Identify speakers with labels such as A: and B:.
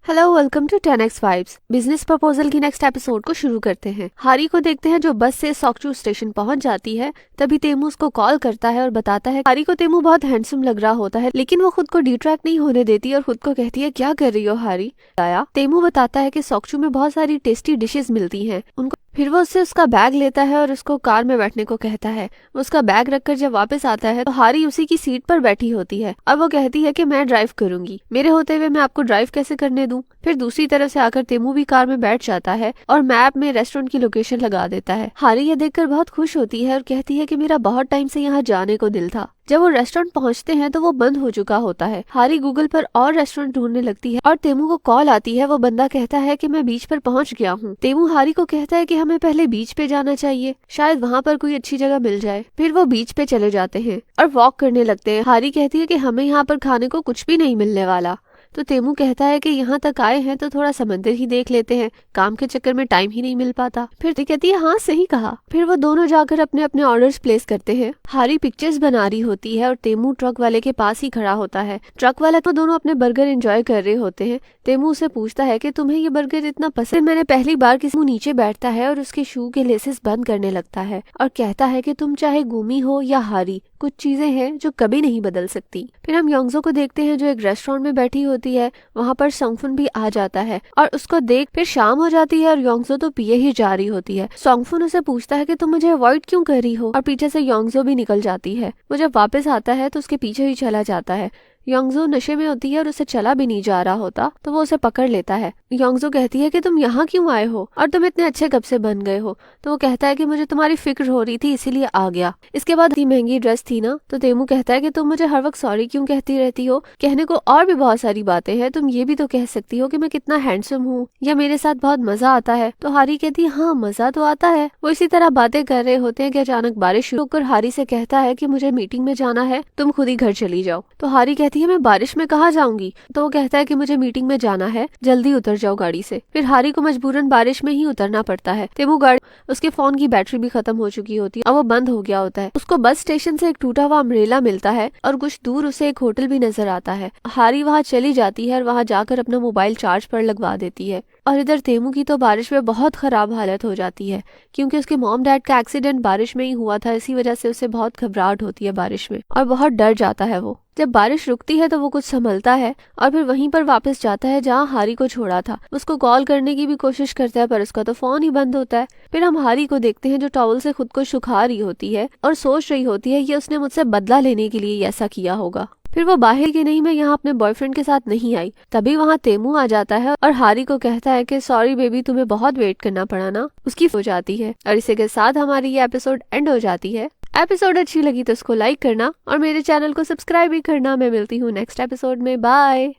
A: Hello, welcome to 10x vibes. Business proposal की next episode को शुरू करते हैं। हारी को देखते हैं जो बस से सॉकचू स्टेशन पहुंच जाती है। तभी तेमू उसको कॉल करता है और बताता है हारी को तेमू बहुत हैंडसम लग रहा होता है, लेकिन वो खुद को डिट्रैक्ट नहीं होने देती और खुद को कहती है क्या कर रही हो हारी। आया तेमू बताता है कि सॉकचू में बहुत सारी टेस्टी डिशेस मिलती हैं उनको। फिर वो उससे उसका बैग लेता है और उसको कार में बैठने को कहता है। वो उसका बैग रखकर जब वापस आता है तो हारी उसी की सीट पर बैठी होती है और वो कहती है कि मैं ड्राइव करूंगी, मेरे होते हुए मैं आपको ड्राइव कैसे करने दूं। फिर दूसरी तरफ से आकर तेमू भी कार में बैठ जाता है और मैप में रेस्टोरेंट की लोकेशन लगा देता है। हारी ये देखकर बहुत खुश होती है और कहती है कि मेरा बहुत टाइम से यहाँ जाने को दिल था। जब वो रेस्टोरेंट पहुंचते हैं तो वो बंद हो चुका होता है। हारी गूगल पर और रेस्टोरेंट ढूंढने लगती है और तेमू को कॉल आती है। वो बंदा कहता है कि मैं बीच पर पहुंच गया हूँ। तेमू हारी को कहता है कि हमें पहले बीच पे जाना चाहिए, शायद वहाँ पर कोई अच्छी जगह मिल जाए। फिर वो बीच पे चले जाते हैं और वॉक करने लगते हैं। हारी कहती है कि हमें यहाँ पर खाने को कुछ भी नहीं मिलने वाला। तो तेमू कहता है कि यहाँ तक आए हैं तो थोड़ा समंदर ही देख लेते हैं, काम के चक्कर में टाइम ही नहीं मिल पाता। फिर कहती है हाँ सही कहा। फिर वो दोनों जाकर अपने अपने ऑर्डर्स प्लेस करते हैं। हारी पिक्चर्स बना रही होती है और तेमू ट्रक वाले के पास ही खड़ा होता है। ट्रक वाला तो दोनों अपने बर्गर एंजॉय कर रहे होते हैं। तेमू उसे पूछता है कि तुम्हें ये बर्गर इतना पसंद? मैंने पहली बार किसी नीचे बैठता है और उसके शू के लेसेस बंद करने लगता है और कहता है कि तुम चाहे गुमी हो या हारी, कुछ चीजें हैं जो कभी नहीं बदल सकती। फिर हम योंगजो को देखते हैं जो एक रेस्टोरेंट में बैठी होती है। वहाँ पर सोंगफुन भी आ जाता है और उसको देख फिर शाम हो जाती है और योंगजो तो पिए ही जा रही होती है। सोंगफुन उसे पूछता है कि तुम मुझे अवॉइड क्यों कर रही हो, और पीछे से योंगजो भी निकल जाती है। वो जब वापस आता है तो उसके पीछे ही चला जाता है। योंगजो नशे में होती है और उसे चला भी नहीं जा रहा होता तो वो उसे पकड़ लेता है। योंगजो कहती है कि तुम यहाँ क्यों आए हो और तुम इतने अच्छे कब से बन गए हो। तो वो कहता है कि मुझे तुम्हारी फिक्र हो रही थी इसीलिए आ गया। इसके बाद इतनी महंगी ड्रेस थी ना। तो तेमू कहता है कि तुम मुझे हर वक्त सॉरी क्यों कहती रहती हो, कहने को और भी बहुत सारी बातें हैं, तुम ये भी तो कह सकती हो कि मैं कितना हैंडसम हूँ या मेरे साथ बहुत मजा आता है। तो हारी कहती है हाँ मजा तो आता है। वो इसी तरह बातें कर रहे होते हैं कि अचानक बारिश शुरू होकर हारी से कहता है कि मुझे मीटिंग में जाना है, तुम खुद ही घर चली जाओ। तो हारी कहती है मैं बारिश में कहाँ जाऊंगी। तो वो कहता है कि मुझे मीटिंग में जाना है, जल्दी उतर जाओ गाड़ी से। फिर हारी को मजबूरन बारिश में ही उतरना पड़ता है। तेमू गाड़ी, उसके फोन की बैटरी भी खत्म हो चुकी होती है और वो बंद हो गया होता है। उसको बस स्टेशन से एक टूटा हुआ अम्ब्रेला मिलता है और कुछ दूर उसे एक होटल भी नजर आता है। हारी वहाँ चली जाती है और वहाँ जाकर अपना मोबाइल चार्ज पर लगवा देती है। और इधर तेमू की तो बारिश में बहुत खराब हालत हो जाती है क्योंकि उसके मॉम डैड का एक्सीडेंट बारिश में ही हुआ था। इसी वजह से उसे बहुत घबराहट होती है बारिश में और बहुत डर जाता है। वो जब बारिश रुकती है तो वो कुछ संभलता है और फिर वहीं पर वापस जाता है जहाँ हारी को छोड़ा था। उसको कॉल करने की भी कोशिश करता है पर उसका तो फोन ही बंद होता है। फिर हम हारी को देखते हैं जो टॉवल से खुद को सुखा रही होती है और सोच रही होती है कि उसने मुझसे बदला लेने के लिए ऐसा किया होगा। फिर वो बाहर की नहीं, मैं यहाँ अपने बॉयफ्रेंड के साथ नहीं आई। तभी वहाँ तेमू आ जाता है और हारी को कहता है कि सॉरी बेबी, तुम्हें बहुत वेट करना पड़ा ना। उसकी हो जाती है और इसी के साथ हमारी ये एपिसोड एंड हो जाती है। एपिसोड अच्छी लगी तो इसको लाइक करना और मेरे चैनल को सब्सक्राइब भी करना। मैं मिलती हूँ नेक्स्ट एपिसोड में। बाय।